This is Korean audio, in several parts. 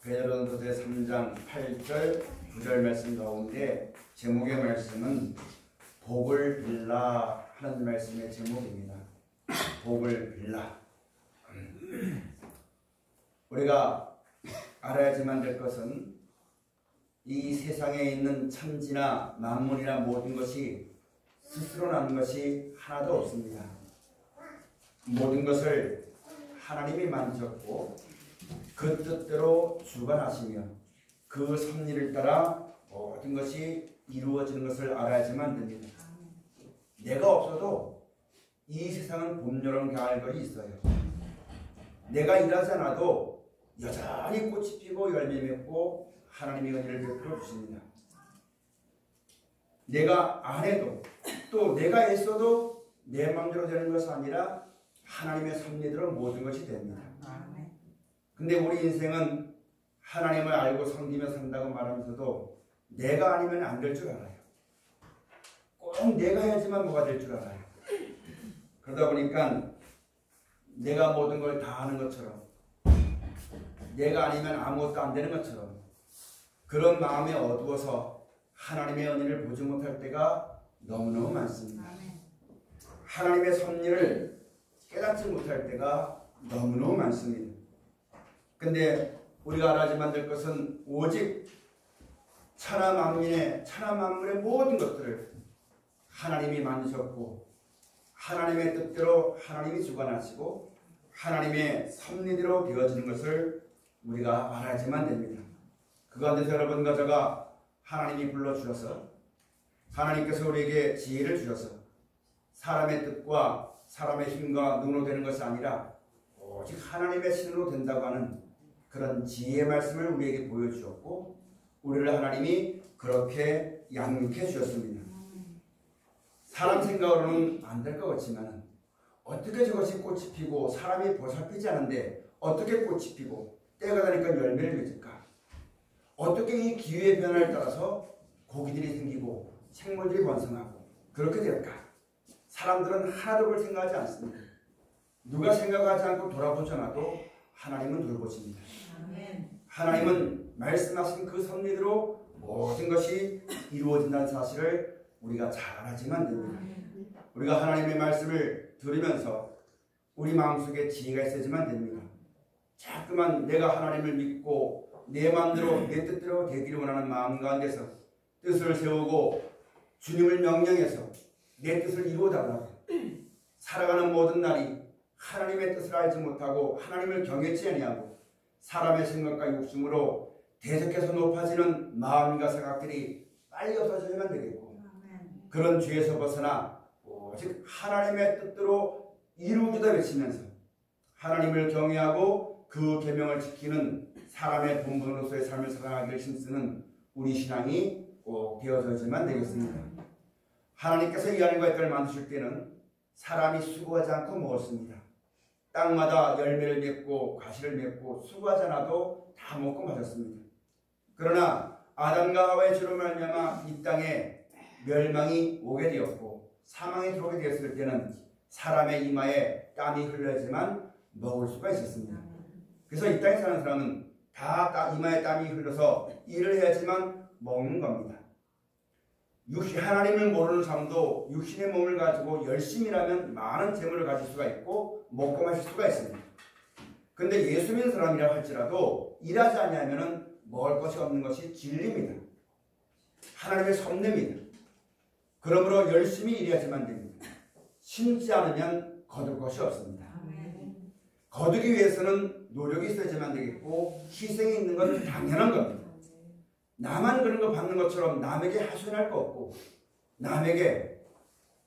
베드로전서 3장 8절 9절 말씀 가운데 제목의 말씀은 복을 빌라 하는 말씀의 제목입니다. 복을 빌라. 우리가 알아야지만 될 것은 이 세상에 있는 천지나 만물이나 모든 것이 스스로 나는 것이 하나도 없습니다. 모든 것을 하나님이 만드셨고 그 뜻대로 주관하시며 그 섭리를 따라 모든 것이 이루어지는 것을 알아야지만 됩니다. 내가 없어도 이 세상은 봄여름 가을걸이 있어요. 내가 일하지 않아도 여전히 꽃이 피고 열매 맺고 하나님의 은혜를 베풀어 주십니다. 내가 안 해도 또 내가 애써도 내 마음대로 되는 것이 아니라 하나님의 섭리대로 모든 것이 됩니다. 근데 우리 인생은 하나님을 알고 섬기며 산다고 말하면서도 내가 아니면 안 될 줄 알아요. 꼭 내가 해야지만 뭐가 될 줄 알아요. 그러다 보니까 내가 모든 걸 다 하는 것처럼 내가 아니면 아무것도 안 되는 것처럼 그런 마음에 어두워서 하나님의 은혜를 보지 못할 때가 너무너무 많습니다. 하나님의 섭리를 깨닫지 못할 때가 너무너무 많습니다. 근데 우리가 알아야지만 될 것은 오직 천하 만물의 모든 것들을 하나님이 만드셨고 하나님의 뜻대로 하나님이 주관하시고 하나님의 섭리대로 되어지는 것을 우리가 알아야지만 됩니다. 그 가운데서 여러분과 제가 하나님이 불러주셔서 하나님께서 우리에게 지혜를 주셔서 사람의 뜻과 사람의 힘과 눈으로 되는 것이 아니라 오직 하나님의 신으로 된다고 하는 그런 지혜의 말씀을 우리에게 보여주셨고 우리를 하나님이 그렇게 양육해 주셨습니다. 사람 생각으로는 안 될 것 같지만 어떻게 저것이 꽃이 피고 사람이 보살피지 않은데 어떻게 꽃이 피고 때가 되니까 열매를 맺을까? 어떻게 이 기후의 변화를 따라서 고기들이 생기고 생물들이 번성하고 그렇게 될까? 사람들은 하나도 그걸 생각하지 않습니다. 누가 생각하지 않고 돌아보지 않아도 하나님은 돌보십니다. 하나님은 말씀하신 그 섭리대로 모든 것이 이루어진다는 사실을 우리가 잘 알아야지만 됩니다. 우리가 하나님의 말씀을 들으면서 우리 마음속에 지혜가 있어야지만 됩니다. 자꾸만 내가 하나님을 믿고 내 마음대로 내 뜻대로 되기를 원하는 마음 가운데서 뜻을 세우고 주님을 명령해서 내 뜻을 이루어달라고 살아가는 모든 날이 하나님의 뜻을 알지 못하고 하나님을 경외치 아니하고 사람의 생각과 욕심으로 대적해서 높아지는 마음과 생각들이 빨리 없어져야만 되겠고 그런 죄에서 벗어나 오직 하나님의 뜻대로 이루기다 외치면서 하나님을 경외하고 그 계명을 지키는 사람의 본분으로서의 삶을 살아가기를 힘쓰는 우리 신앙이 꼭 되어져야만 되겠습니다. 하나님께서 이 하늘과 이 땅을 만드실 때는 사람이 수고하지 않고 먹었습니다. 땅마다 열매를 맺고 과실을 맺고 수고하지 않아도 다 먹고 마셨습니다. 그러나 아담과 하와의 죄로 말미암아 이 땅에 멸망이 오게 되었고 사망이 들어오게 되었을 때는 사람의 이마에 땀이 흘러야지만 먹을 수가 있었습니다. 그래서 이 땅에 사는 사람은 다 이마에 땀이 흘러서 일을 해야지만 먹는 겁니다. 하나님을 모르는 사람도 육신의 몸을 가지고 열심히 일하면 많은 재물을 가질 수가 있고 먹고 마실 수가 있습니다. 그런데 예수 믿는 사람이라 할지라도 일하지 않으면 먹을 것이 없는 것이 진리입니다. 하나님의 섭리입니다. 그러므로 열심히 일해야지만 됩니다. 심지 않으면 거둘 것이 없습니다. 거두기 위해서는 노력이 있어야지만 되겠고 희생이 있는 건 당연한 겁니다. 나만 그런 거 받는 것처럼 남에게 하소연할 거 없고 남에게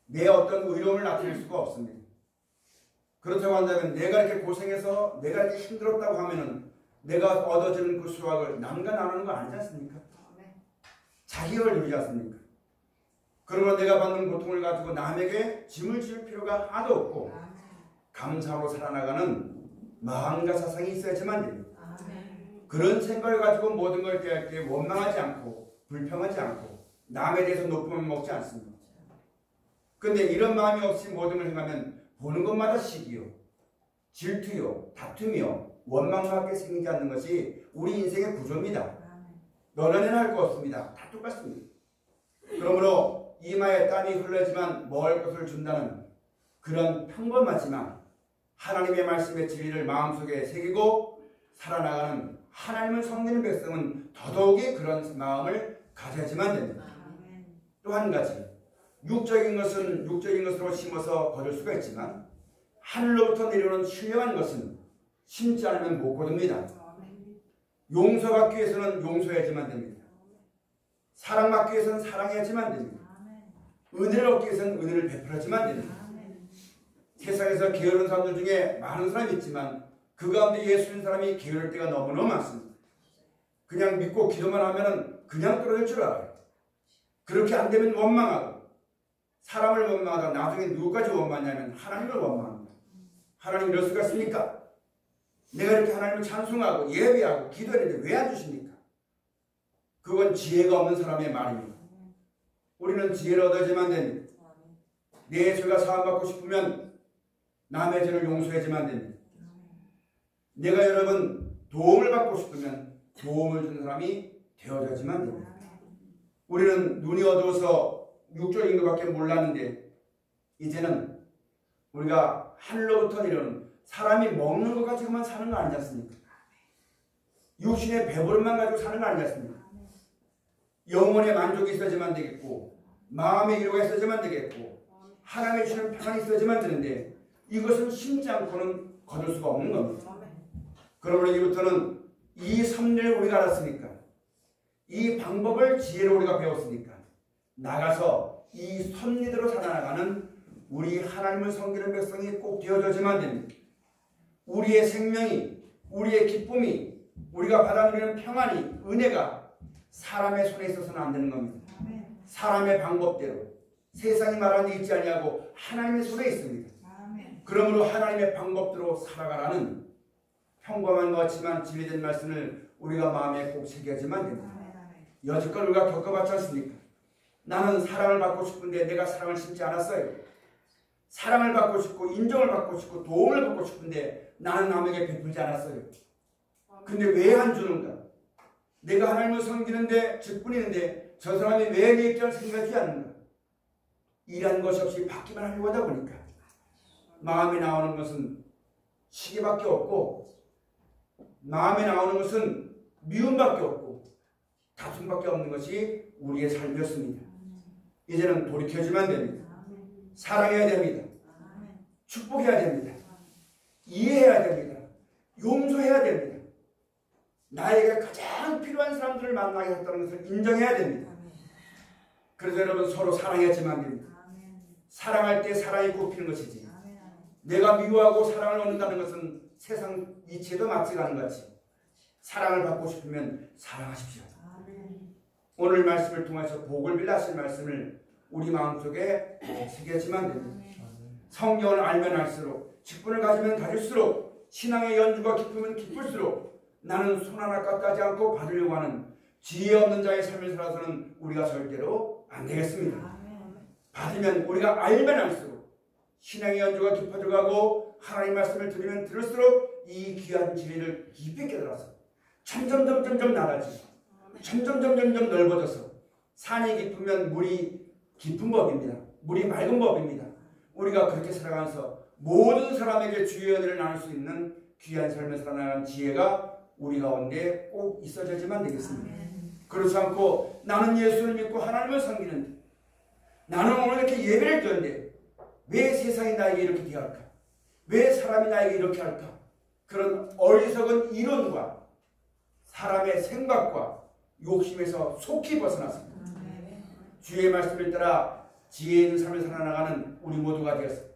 내 어떤 의로움을 나타낼 수가 없습니다. 그렇다고 한다면 내가 이렇게 고생해서 내가 이렇게 힘들었다고 하면은 내가 얻어지는 그 수확을 남과 나누는 거 아니지 않습니까? 자기를 누리지 않습니까? 그러므로 내가 받는 고통을 가지고 남에게 짐을 지을 필요가 하나도 없고 감사로 살아나가는 마음과 사상이 있어야지만 됩니다. 그런 생각을 가지고 모든 걸 대할 때 원망하지 않고 불평하지 않고 남에 대해서 높음을 먹지 않습니다. 그런데 이런 마음이 없이 모든 걸 행하면 보는 것마다 시기요, 질투요, 다툼이요, 원망밖에 생기지 않는 것이 우리 인생의 구조입니다. 너네는 할 거 없습니다. 다 똑같습니다. 그러므로 이마에 땀이 흘러지만 먹을 것을 준다는 그런 평범하지만 하나님의 말씀의 진리를 마음속에 새기고 살아나가는 하나님을 섬기는 백성은 더더욱이 그런 마음을 가져야지만 됩니다. 또 한 가지, 육적인 것은 육적인 것으로 심어서 거둘 수가 있지만 하늘로부터 내려오는 신령한 것은 심지 않으면 못 거둡니다. 용서받기 위해서는 용서해야지만 됩니다. 사랑받기 위해서는 사랑해야지만 됩니다. 은혜를 얻기 위해서는 은혜를 베풀어야지만 됩니다. 세상에서 게으른 사람들 중에 많은 사람이 있지만 그 가운데 예수 믿는 사람이 게으를 때가 너무너무 많습니다. 그냥 믿고 기도만 하면 그냥 떨어질 줄 알아요. 그렇게 안 되면 원망하고 사람을 원망하다 나중에 누구까지 원망하냐면 하나님을 원망합니다. 하나님 이럴 수가 있습니까? 내가 이렇게 하나님을 찬송하고 예배하고 기도했는데 왜 안 주십니까? 그건 지혜가 없는 사람의 말입니다. 우리는 지혜를 얻어야지만 됩니다. 내 죄가 사함받고 싶으면 남의 죄를 용서해야지만 됩니다. 내가 여러분 도움을 받고 싶으면 도움을 주는 사람이 되어야지만 됩니다. 우리는 눈이 어두워서 육적인 것밖에 몰랐는데 이제는 우리가 하늘로부터 내려오는 사람이 먹는 것 가지고만 사는 거 아니지 않습니까? 육신의 배부름만 가지고 사는 거 아니지 않습니까? 영혼의 만족이 있어야지만 되겠고 마음의 위로가 있어야지만 되겠고 하나님의 주시는 평안이 있어야지만 되는데 이것은 심지 않고는 거둘 수가 없는 겁니다. 그러므로 이부터는 이 섭리를 우리가 알았으니까 이 방법을 지혜로 우리가 배웠으니까 나가서 이 섭리대로 살아나가는 우리 하나님을 섬기는 백성이 꼭 되어져야지만 됩니다. 우리의 생명이 우리의 기쁨이 우리가 받아들이는 평안이 은혜가 사람의 손에 있어서는 안 되는 겁니다. 사람의 방법대로 세상이 말하는 데 있지 아니하고 하나님의 손에 있습니다. 그러므로 하나님의 방법대로 살아가라는 평범한 것 같지만 진리된 말씀을 우리가 마음에 꼭 새겨야지만 됩니다. 여지껏 우리가 겪어봤지 않습니까? 나는 사랑을 받고 싶은데 내가 사랑을 심지 않았어요. 사랑을 받고 싶고 인정을 받고 싶고 도움을 받고 싶은데 나는 남에게 베풀지 않았어요. 근데 왜 안 주는가? 내가 하나님을 섬기는데 직분이는데 저 사람이 왜 내 입장을 생각하지 않는가? 일한 것이 없이 받기만 하려고 하다 보니까 마음에 나오는 것은 시기밖에 없고 마음에 나오는 것은 미움밖에 없고 다툼밖에 없는 것이 우리의 삶이었습니다. 이제는 돌이켜주면 됩니다. 사랑해야 됩니다. 축복해야 됩니다. 이해해야 됩니다. 용서해야 됩니다. 나에게 가장 필요한 사람들을 만나게 했다는 것을 인정해야 됩니다. 그래서 여러분 서로 사랑해야지만 됩니다. 사랑할 때 사랑이 꼽히는 것이지 내가 미워하고 사랑을 얻는다는 것은 세상 이치에도 맞지가 않은 것 같이 사랑을 받고 싶으면 사랑하십시오. 오늘 말씀을 통해서 복을 빌라 하신 말씀을 우리 마음속에 새겨지만 됩니다. 성경을 알면 알수록 직분을 가지면 가질수록 신앙의 연주가 깊으면 깊을수록 나는 손 하나 까딱하지 않고 받으려고 하는 지혜 없는 자의 삶을 살아서는 우리가 절대로 안 되겠습니다. 받으면 우리가 알면 알수록 신앙의 연주가 깊어져 가고 하나님 말씀을 들으면 들을수록 이 귀한 진리를 깊이 깨달아서 점점 나아지고 점점 넓어져서 산이 깊으면 물이 깊은 법입니다. 물이 맑은 법입니다. 우리가 그렇게 살아가면서 모든 사람에게 주의 은혜를 나눌 수 있는 귀한 삶을 살아가는 지혜가 우리 가운데 꼭 있어야지만 되겠습니다. 그렇지 않고 나는 예수를 믿고 하나님을 섬기는데 나는 오늘 이렇게 예배를 드렸는데 왜 세상이 나에게 이렇게 대할까? 왜 사람이 나에게 이렇게 할까? 그런 어리석은 이론과 사람의 생각과 욕심에서 속히 벗어났습니다. 주의 말씀을 따라 지혜 있는 삶을 살아나가는 우리 모두가 되었습니다.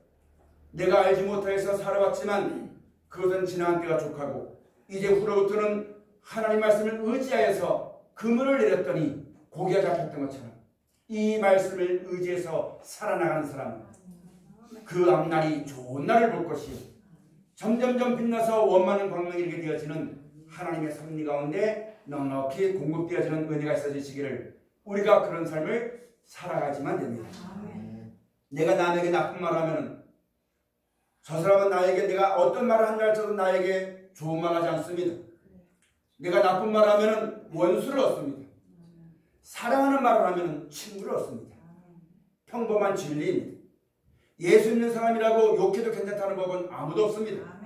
내가 알지 못해서 살아왔지만 그것은 지나간 때가 족하고 이제 후로부터는 하나님 말씀을 의지하여서 그물을 내렸더니 고기가 잡혔던 것처럼 이 말씀을 의지해서 살아나가는 사람은 그 앞날이 좋은 날을 볼 것이요 점점점 빛나서 원만한 광명이 이르게 되어지는 하나님의 섭리 가운데 넉넉히 공급되어지는 은혜가 있어지시기를 우리가 그런 삶을 살아가지만 됩니다. 내가 남에게 나쁜 말을 하면 저 사람은 나에게 내가 어떤 말을 한다 할지라도 나에게 좋은 말 하지 않습니다. 내가 나쁜 말을 하면 원수를 얻습니다. 사랑하는 말을 하면 친구를 얻습니다. 평범한 진리입니다. 예수 있는 사람이라고 욕해도 괜찮다는 법은 아무도 없습니다.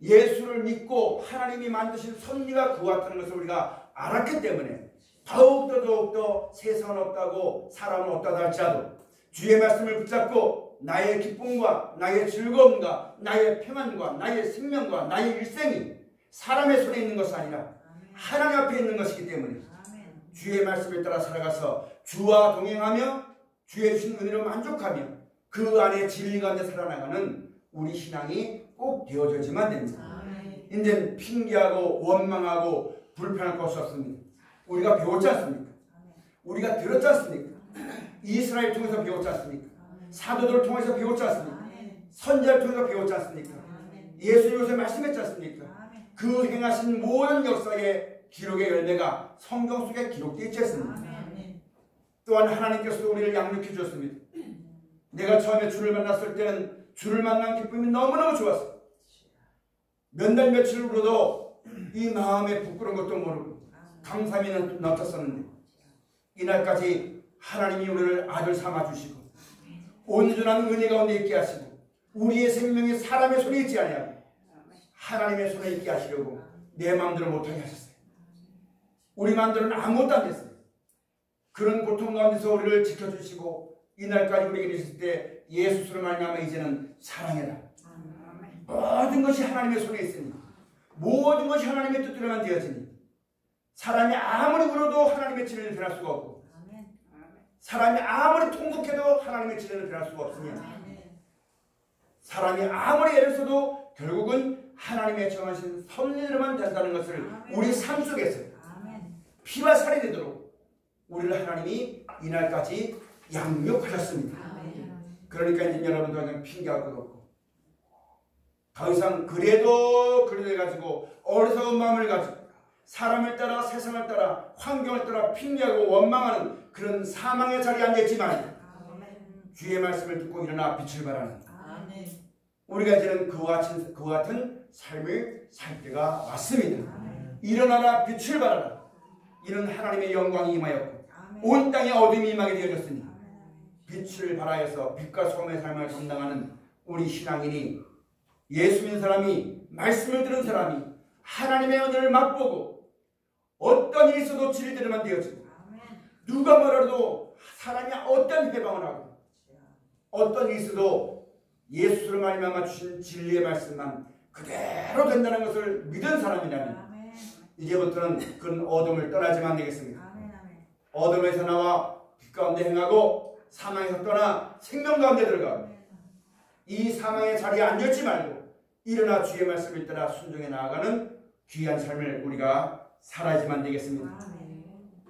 예수를 믿고 하나님이 만드신 섭리가 그와 같다는 것을 우리가 알았기 때문에 더욱더 세상은 없다고 사람은 없다고 할지라도 주의 말씀을 붙잡고 나의 기쁨과 나의 즐거움과 나의 평안과 나의 생명과 나의 일생이 사람의 손에 있는 것이 아니라 하나님 앞에 있는 것이기 때문에 주의 말씀을 따라 살아가서 주와 동행하며 주의 주신 은혜로 만족하며 그 안에 진리 가운데 살아나가는 우리 신앙이 꼭 되어져야지만 됩니다. 이제 핑계하고 원망하고 불편할 것이 없습니다. 우리가 배웠지 않습니까? 우리가 들었지 않습니까? 이스라엘 통해서 배웠지 않습니까? 사도들을 통해서 배웠지 않습니까? 선지자를 통해서 배웠지 않습니까? 예수님 요새 말씀했지 않습니까? 그 행하신 모든 역사의 기록의 열매가 성경 속에 기록되어 있지 않습니까? 또한 하나님께서도 우리를 양육해 주셨습니다. 내가 처음에 주를 만났을 때는 주를 만난 기쁨이 너무너무 좋았어요. 몇 달 며칠 후로도 이 마음에 부끄러운 것도 모르고 감사함이 넘쳤었는데 이날까지 하나님이 우리를 아들 삼아주시고 온전한 은혜 가운데 있게 하시고 우리의 생명이 사람의 손에 있지 아니하고 하나님의 손에 있게 하시려고 내 마음대로 못하게 하셨어요. 우리 마음대로는 아무것도 안 됐어요. 그런 고통 가운데서 우리를 지켜주시고 이날까지 우리에게 있을 때 예수를 말미암아 이제는 사랑해라. 모든 것이 하나님의 손에 있으니 모든 것이 하나님의 뜻대로만 되어지니 사람이 아무리 울어도 하나님의 진리를 변할 수가 없고 사람이 아무리 통곡해도 하나님의 진리를 변할 수가 없으니 사람이 아무리 애를 써도 결국은 하나님의 정하신 섭리대로만 된다는 것을 우리 삶 속에서 피와 살이 되도록 우리를 하나님이 이날까지 양육하셨습니다. 그러니까 이제 여러분도 그냥 핑계할 것 없고 더 이상 그래도 해가지고 어리석은 마음을 가지고 사람을 따라 세상을 따라 환경을 따라 핑계하고 원망하는 그런 사망의 자리에 앉아있지만 주의 말씀을 듣고 일어나 빛을 발하는 우리가 이제는 그와 같은 삶을 살 때가 왔습니다. 일어나라 빛을 발하라. 이는 하나님의 영광이 임하였고 온 땅에 어둠이 임하게 되어졌으니 빛을 발하여서 빛과 소금의 삶을 감당하는 우리 신앙인이 예수 믿는 사람이 말씀을 들은 사람이 하나님의 은혜를 맛보고 어떤 일이 있어도 진리대로만 되어지고 누가 뭐라도 사람이 어떤 해방을 하고 어떤 일이 있어도 예수를 말미암아 주신 진리의 말씀만 그대로 된다는 것을 믿은 사람이라면 이제부터는 그런 어둠을 떠나지만 되겠습니다. 어둠에서 나와 빛 가운데 행하고 사망에서 떠나 생명 가운데 들어가 이 사망의 자리에 앉았지 말고 일어나 주의 말씀을 따라 순종해 나아가는 귀한 삶을 우리가 살아야지만 되겠습니다.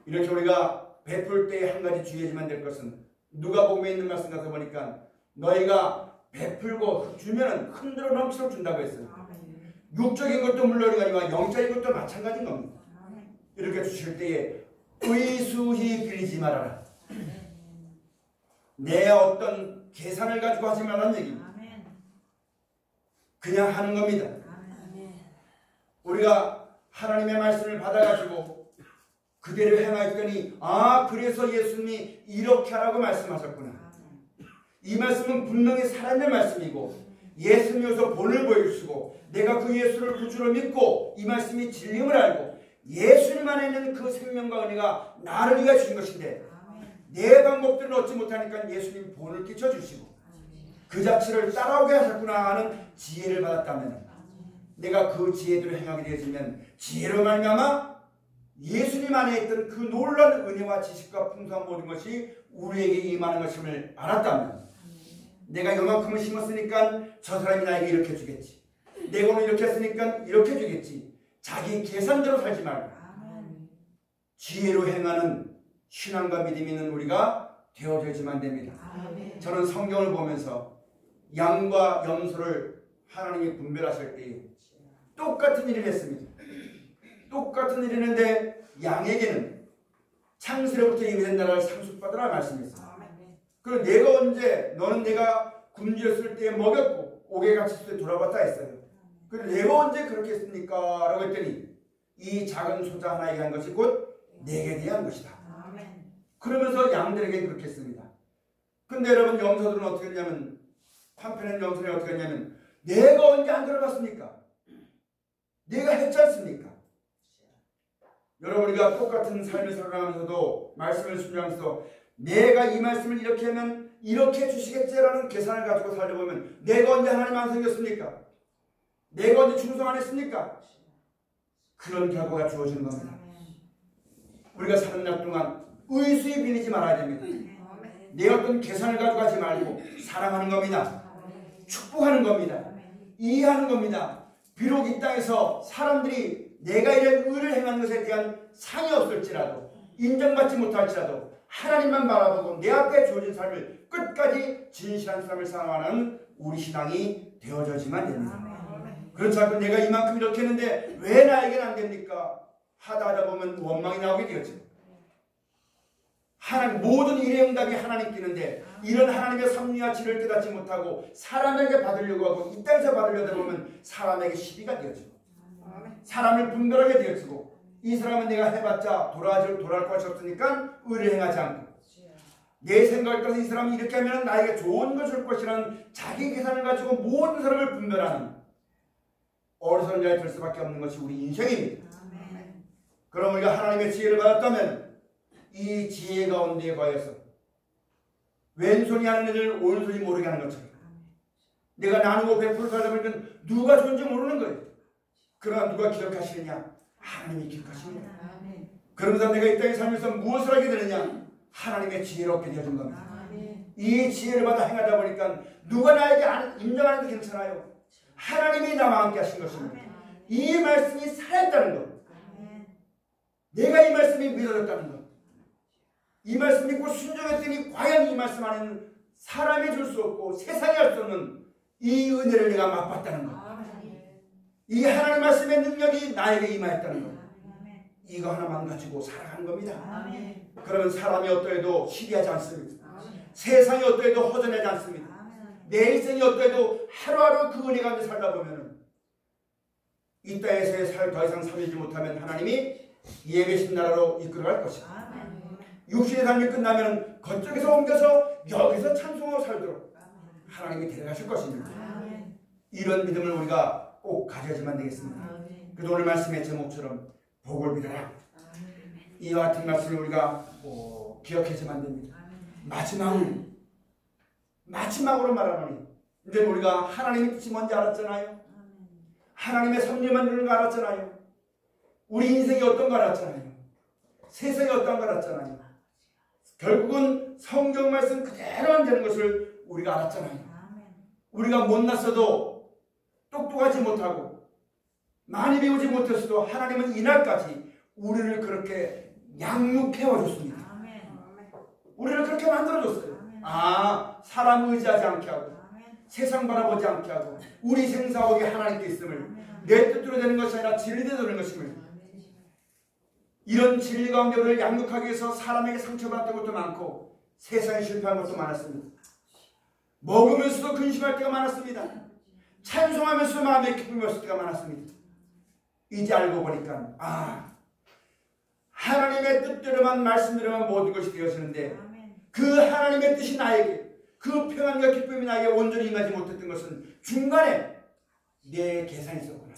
이렇게 우리가 베풀 때 한 가지 주의해야지만 될 것은 누가복음에 있는 말씀 가서 보니까 너희가 베풀고 주면은 흔들어 넘치도록 준다고 했어요. 육적인 것도 물론이 아니라 영적인 것도 마찬가지인 겁니다. 이렇게 주실 때에 의수히 빌리지 말아라. 내 어떤 계산을 가지고 하지 말라는 얘기입니다. 그냥 하는 겁니다. 우리가 하나님의 말씀을 받아가지고 그대로 행하였더니 그래서 예수님이 이렇게 하라고 말씀하셨구나. 이 말씀은 분명히 살아있는 말씀이고 예수님으로서 본을 보여주시고 내가 그 예수를 구주로 믿고 이 말씀이 진림을 알고 예수님 안에 있는 그 생명과 은혜가 나를 위해 주신 것인데 내 방법들을 얻지 못하니까 예수님 본을 끼쳐주시고 그 자체를 따라오게 하셨구나 하는 지혜를 받았다면 내가 그 지혜대로 행하게 되어지면 지혜로 말미암아 예수님 안에 있던 그 놀라운 은혜와 지식과 풍성한 모든 것이 우리에게 임하는 것임을 알았다면 내가 요만큼을 심었으니까 저 사람이 나에게 이렇게 주겠지. 내가 오늘 이렇게 했으니까 이렇게 주겠지. 자기 계산대로 살지 말고 지혜로 행하는 신앙과 믿음이 있는 우리가 되어져야지만 됩니다. 저는 성경을 보면서 양과 염소를 하나님이 분별하실 때에 똑같은 일을 했습니다. 똑같은 일을 했는데 양에게는 창세로부터 이르는 나라를 상속받으라 말씀했습니다. 그리고 내가 언제 너는 내가 굶주렸을 때에 먹였고 옥에 갇혔을 때 돌아봤다 했어요. 그래 내가 언제 그렇게 했습니까? 라고 했더니 이 작은 소자 하나에게 한 것이 곧 내게 대한 것이다. 그러면서 양들에게 그렇게 했습니다. 근데 여러분 염소들은 어떻게 했냐면 한편의 염소는 어떻게 했냐면 내가 언제 안 들어봤습니까? 내가 했지 않습니까? 여러분 우리가 똑같은 삶을 살아가면서도 말씀을 순종하면서 내가 이 말씀을 이렇게 하면 이렇게 해주시겠지라는 계산을 가지고 살려보면 내가 언제 하나님 안 생겼습니까? 내가 언제 충성 안 했습니까? 그런 결과가 주어지는 겁니다. 우리가 사는 날 동안 의수에 빌리지 말아야 됩니다. 내 어떤 계산을 가지고 하지 말고 사랑하는 겁니다. 축복하는 겁니다. 이해하는 겁니다. 비록 이 땅에서 사람들이 내가 이런 의를 행하는 것에 대한 상이 없을지라도 인정받지 못할지라도 하나님만 바라보고 내 앞에 주어진 삶을 끝까지 진실한 삶을 살아가는 우리 신앙이 되어져야지만 됩니다. 그렇지 않고 내가 이만큼 이렇게 했는데 왜 나에게는 안 됩니까? 하다 보면 원망이 나오게 되었죠. 하나님 모든 일의 응답이 하나님께 있는데 이런 하나님의 섭리와 지를 깨닫지 못하고 사람에게 받으려고 하고 이 땅에서 받으려다 보면 사람에게 시비가 되어지고 사람을 분별하게 되어지고 이 사람은 내가 해봤자 돌아올 것이 없으니까 의를 행하지 않고 내 생각을 따라서 이 사람이 이렇게 하면 나에게 좋은 것을 줄 것이라는 자기 계산을 가지고 모든 사람을 분별하는 어리석은 자가 될 수밖에 없는 것이 우리 인생입니다. 그럼 우리가 하나님의 지혜를 받았다면 이 지혜 가운데 거해서 왼손이 하는 일을 오른손이 모르게 하는 것처럼 내가 나누고 베풀어 살다 보니까 누가 좋은지 모르는 거예요. 그러나 누가 기억하시느냐? 하나님이 기억하십니다. 그러면서 내가 이 땅에 살면서 무엇을 하게 되느냐? 하나님의 지혜를 얻게 되어진 겁니다. 이 지혜를 받아 행하다 보니까 누가 나에게 인정 안 해도 괜찮아요. 하나님이 나와 함께 하신 것입니다. 이 말씀이 살아있다는 것. 내가 이 말씀이 믿어졌다는 것. 이 말씀 믿고 순종했더니 과연 이 말씀 안에는 사람이 줄 수 없고 세상이 할 수 없는 이 은혜를 내가 맛봤다는 것. 이 하나님 말씀의 능력이 나에게 임하였다는 것. 이거 하나만 가지고 살아가는 겁니다. 그러면 사람이 어떠해도 시비하지 않습니다. 세상이 어떠해도 허전하지 않습니다. 내 인생이 어떠해도 하루하루 그 은혜 가운데 살다 보면 이 땅에서의 더 이상 살지 못하면 하나님이 예배신 나라로 이끌어갈 것입니다. 육신의 삶이 끝나면 그쪽에서 옮겨서 여기서 찬송하고 살도록 하나님이 데려가실 것입니다. 이런 믿음을 우리가 꼭 가져야지만 되겠습니다. 그래서 오늘 말씀의 제목처럼 복을 빌어라. 이와 같은 말씀을 우리가 기억해야지만 됩니다. 마지막으로 말하노니 이제 우리가 하나님의 뜻이 뭔지 알았잖아요. 하나님의 섭리만 되는 거 알았잖아요. 우리 인생이 어떤 거 알았잖아요. 세상이 어떤 거 알았잖아요. 결국은 성경 말씀 그대로 안 되는 것을 우리가 알았잖아요. 우리가 못났어도 똑똑하지 못하고 많이 배우지 못했어도 하나님은 이날까지 우리를 그렇게 양육해와줬습니다. 우리를 그렇게 만들어줬어요. 사람 의지하지 않게 하고 세상 바라보지 않게 하고 우리 생사하고 하나님께 있음을 내 뜻대로 되는 것이 아니라 진리대로 되는 것임을 이런 진리 가운데 우리를 양육하기 위해서 사람에게 상처받은 것도 많고 세상에 실패한 것도 많았습니다. 먹으면서도 근심할 때가 많았습니다. 찬송하면서 마음에 기쁨이 없을 때가 많았습니다. 이제 알고 보니까 하나님의 뜻대로만 말씀대로만 모든 것이 되어지는데 그 하나님의 뜻이 나에게 그 평안과 기쁨이 나에게 온전히 임하지 못했던 것은 중간에 내 계산이 있었구나.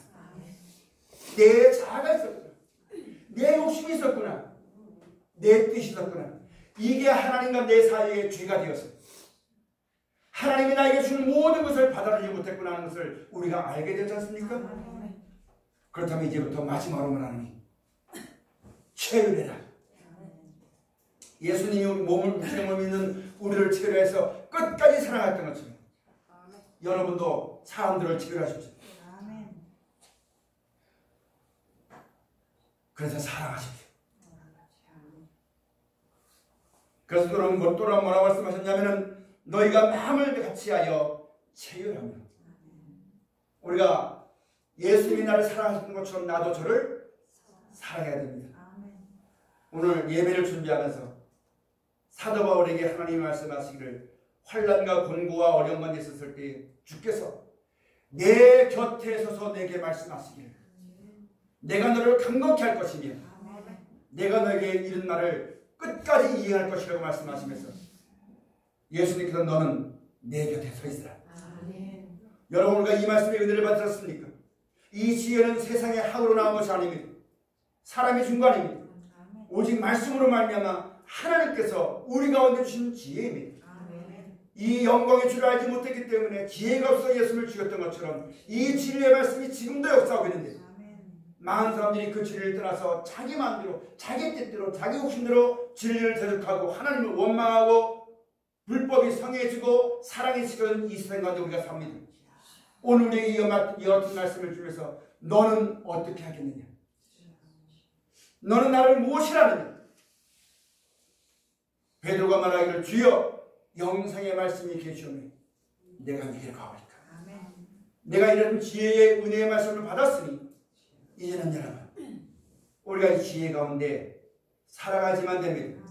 내 자아가 있었구나. 내 욕심이 있었구나. 내 뜻이 있었구나. 이게 하나님과 내 사이의 죄가 되었어요. 하나님이 나에게 주는 모든 것을 받아들이지 못했구나 하는 것을 우리가 알게 되지 않습니까? 그렇다면 이제부터 마지막으로 말하니 체휼해라. 예수님이 몸을 믿는 우리를 체휼해서 끝까지 사랑했던 것처럼 여러분도 사람들을 체휼하십시오. 그래서 사랑하십시오. 그래서 또한 뭐라고 말씀하셨냐면은 너희가 마음을 같이하여 체휼하며 우리가 예수님이 나를 사랑하셨던 것처럼 나도 저를 사랑해야 됩니다. 오늘 예배를 준비하면서 사도 바울에게 하나님이 말씀하시기를 환난과 곤고와 어려움만 있었을 때 주께서 내 곁에 서서 내게 말씀하시기를 내가 너를 강건케 할 것이며 내가 너에게 이른 말을 끝까지 이행할 것이라고 말씀하시면서 예수님께서 너는 내 곁에 서 있으라. 여러분, 우리가 이 말씀에 은혜를 받으셨습니까? 이 지혜는 세상의 학으로 나온 것이 아닙니다. 사람이 준 거 아닙니다. 오직 말씀으로 말미암아 하나님께서 우리 가운데 주신 지혜입니다. 이 영광의 줄을 알지 못했기 때문에 지혜가 없어 예수를 죽였던 것처럼 이 진리의 말씀이 지금도 역사하고 있는데 많은 사람들이 그 진리를 떠나서 자기 마음대로 자기 뜻대로 자기 욕심대로 진리를 대적하고 하나님을 원망하고 불법이 성해지고 사랑이 지켜진 이 세상 가운데 우리가 삽니다. 오늘 우리에게 이 같은 말씀을 주면서 너는 어떻게 하겠느냐? 너는 나를 무엇이라느냐? 베드로가 말하기를 주여 영생의 말씀이 계시오니 내가 위기를 가오리까. 내가 이런 지혜의 은혜의 말씀을 받았으니 이제는 여러분 우리가 이 지혜 가운데 살아가지만 됩니다.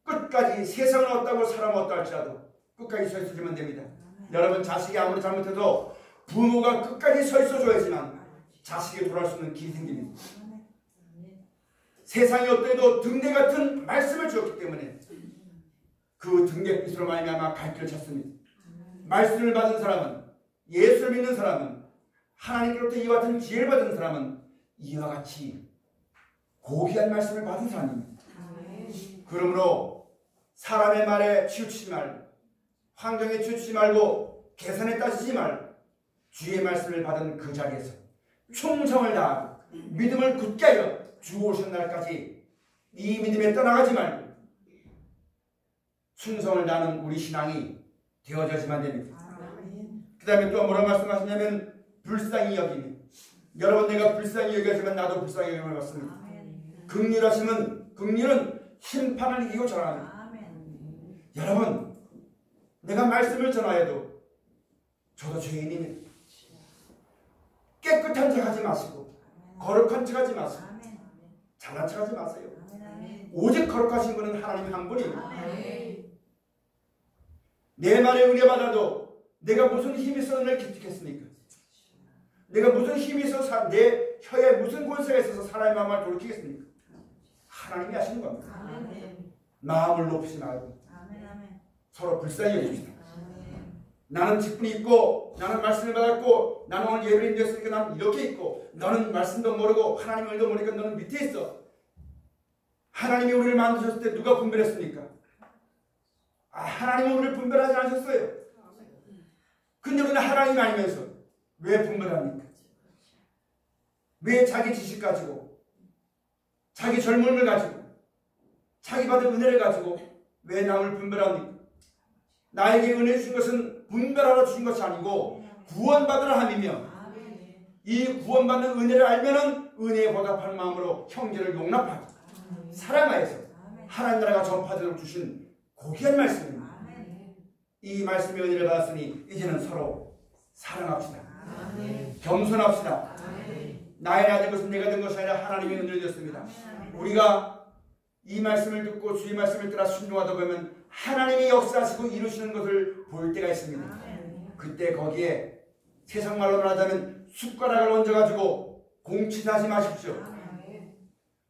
끝까지 세상은 어떠고 사람은 어떠할지라도 끝까지 서 있어주면 됩니다. 여러분, 자식이 아무리 잘못해도 부모가 끝까지 서 있어줘야지만 자식이 돌아올 수 있는 길이 생깁니다. 세상이 어때도 등대 같은 말씀을 주었기 때문에 그 등대빛으로 말미암아 갈 길을 찾습니다. 말씀을 받은 사람은, 예수를 믿는 사람은, 하나님께로부터 이와 같은 지혜를 받은 사람은 이와 같이 고귀한 말씀을 받은 사람입니다. 그러므로 사람의 말에 치우치지 말고 환경에 치우치지 말고 계산에 따지지 말고 주의 말씀을 받은 그 자리에서 충성을 다하고 믿음을 굳게 하여 주 오신 날까지 이 믿음에 떠나가지 말고 충성을 다하는 우리 신앙이 되어져야지만 됩니다. 그 다음에 또 뭐라고 말씀하시냐면 불쌍히 여기니 여러분, 내가 불쌍히 여기지만 나도 불쌍히 여김을 받습니다. 긍휼하심은 긍휼은 심판을 이기고 전하는 여러분, 내가 말씀을 전하여도 저도 죄인입니다. 깨끗한 척 하지 마시고 거룩한 척 하지 마시고 잘난 척 하지 마세요. 오직 거룩하신 분은 하나님 한 분입니다. 내 말에 은혜 받아도 내가 무슨 힘이 있어 은혜를 기특했습니까? 내가 무슨 힘이 있어서 내 혀에 무슨 권세가 있어서 사람의 마음을 돌이키겠습니까? 하나님이 하시는 겁니다. 마음을 높이지 말고 서로 불쌍히 여깁시다. 나는 직분이 있고 나는 말씀을 받았고 나는 오늘 예배를 인도했으니까 나는 이렇게 있고 너는 말씀도 모르고 하나님의 일도 모르니까 너는 밑에 있어. 하나님이 우리를 만드셨을 때 누가 분별했습니까? 하나님은 우리를 분별하지 않으셨어요. 근데 우리는 하나님이 아니면서 왜 분별합니까? 왜 자기 지식 가지고 자기 젊음을 가지고 자기 받은 은혜를 가지고 왜 남을 분별합니까? 나에게 은혜 주신 것은 분별하러 주신 것이 아니고 구원받으라 함이며 이 구원받는 은혜를 알면은 은혜에 보답하는 마음으로 형제를 용납하고 사랑하여서 하나님 나라가 전파되도록 주신 고귀한 말씀입니다. 이 말씀의 은혜를 받았으니 이제는 서로 사랑합시다. 겸손합시다. 나의 된 것은 내가 된 것이 아니라 하나님의 은혜를 줬습니다. 우리가 이 말씀을 듣고 주의 말씀을 따라 순종하다 보면 하나님이 역사하시고 이루시는 것을 볼 때가 있습니다. 그때 거기에 세상 말로 말하자면 숟가락을 얹어가지고 공치하지 마십시오.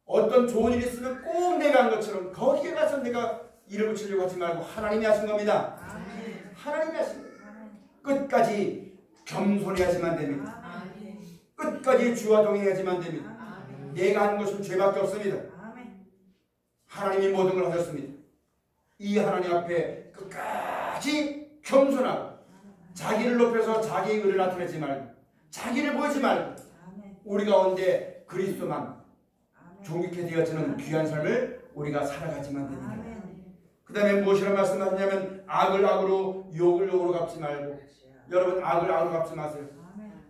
어떤 좋은 일이 있으면 꼭 내가 한 것처럼 거기에 가서 내가 일을 붙이려고 하지 말고 하나님이 하신 겁니다. 하나님이 하신 겁니다. 끝까지 겸손해야지만 됩니다. 끝까지 주와 동행해야지만 됩니다. 내가 하는 것은 죄밖에 없습니다. 하나님이 모든 걸 하셨습니다. 이 하나님 앞에 끝까지 겸손하고 자기를 높여서 자기의 의를 나타내지 말고 자기를 보이지 말고 우리 가운데 그리스도만 존귀케 되어지는 귀한 삶을 우리가 살아가지만 됩니다. 그 다음에 무엇이라고 말씀하시냐면 악을 악으로 욕을 욕으로 갚지 말고 여러분 악을 악으로 갚지 마세요.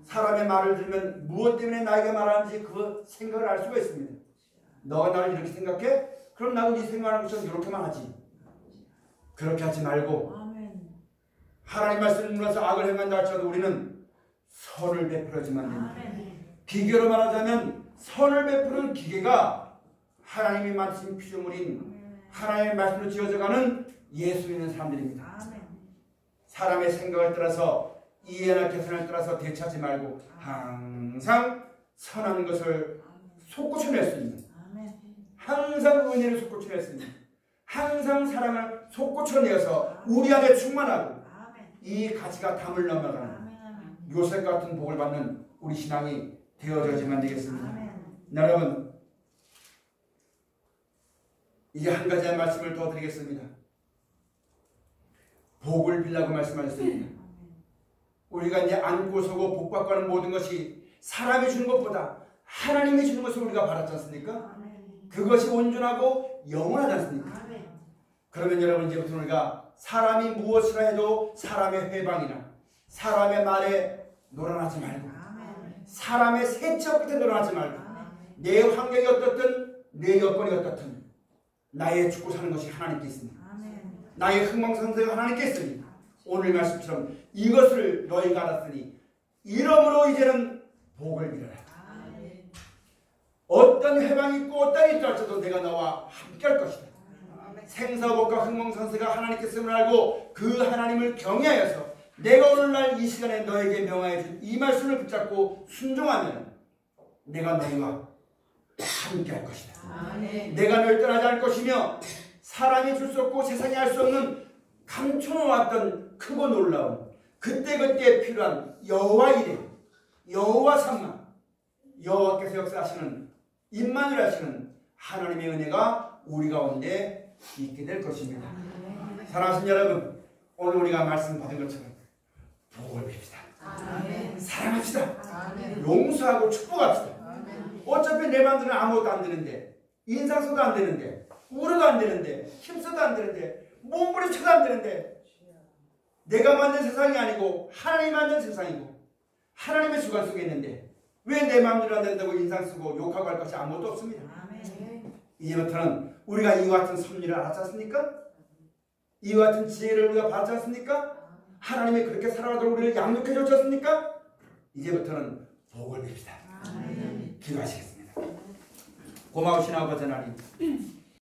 사람의 말을 들으면 무엇 때문에 나에게 말하는지 그 생각을 알 수가 있습니다. 너가 나를 이렇게 생각해? 그럼 나도 네 생각하는 것처럼 이렇게만 하지. 그렇게 하지 말고 하나님 말씀을 몰라서 악을 행한다 할지라도 우리는 선을 베풀어야지만 됩니다. 비교로 말하자면 선을 베푸는 기계가 하나님이 만드신 피조물인 하나님의 말씀으로 지어져가는 예수 믿는 사람들입니다. 사람의 생각을 따라서 이해나 계산을 따라서 대처하지 말고 항상 선한 것을 솟구쳐낼 수 있는, 항상 은혜를 솟구쳐낼 수 있는, 항상 사랑을 솟구쳐내어서 우리 안에 충만하고 이 가치가 담을 넘어가는 요셉 같은 복을 받는 우리 신앙이 되어져야지만 되겠습니다. 여러분, 이제 한 가지 말씀을 더 드리겠습니다. 복을 빌라고 말씀하셨습니다. 우리가 이제 안고 서고 복받고 하는 모든 것이 사람이 주는 것보다 하나님이 주는 것을 우리가 받았지 않습니까? 그것이 온전하고 영원하지 않습니까? 그러면 여러분, 이제부터 우리가 사람이 무엇이라 해도 사람의 회방이나 사람의 말에 놀아나지 말고 사람의 세척 끝에 놀아나지 말고 내 환경이 어떻든 내 여건이 어떻든 나의 죽고 사는 것이 하나님께 있습니다. 나의 흥망성쇠가 하나님께 있으니 오늘 말씀처럼 이것을 너희가 알았으니 이러므로 이제는 복을 빌어라. 어떤 해방이 있고 어떤 일이 있더라도 내가 너와 함께 할 것이다. 생사복과 흥망성쇠가 하나님께 있음을 알고 그 하나님을 경외하여서 내가 오늘날 이 시간에 너에게 명하여 준 이 말씀을 붙잡고 순종하면 내가 너희와 함께 할 것이다. 내가 너를 떠나지 않을 것이며 사람이 줄 수 없고 세상이 할 수 없는 감춰놓았던 크고 놀라운 그때그때 필요한 여호와 이레, 여호와 삼마, 여호와께서 역사하시는 임마누엘 하시는 하나님의 은혜가 우리 가운데 있게 될 것입니다. 사랑하신 여러분, 오늘 우리가 말씀 받은 것처럼 복을 빕시다. 사랑합시다. 용서하고 축복합시다. 어차피 내 마음대로는 아무것도 안 되는데, 인상 써도 안 되는데, 울어도 안 되는데, 힘써도 안 되는데, 몸부림쳐도 안 되는데, 내가 만든 세상이 아니고 하나님이 만든 세상이고 하나님의 주관 속에 있는데 왜 내 마음대로 안 된다고 인상 쓰고 욕하고 할 것이 아무것도 없습니다. 이제부터는 우리가 이와 같은 섭리를 알았지 않습니까? 이와 같은 지혜를 우리가 받지 않습니까? 하나님이 그렇게 살아가도록 우리를 양육해 줬지 않습니까? 이제부터는 복을 빕시다. 기도하시겠습니다. 고마우신 아버지 하나님,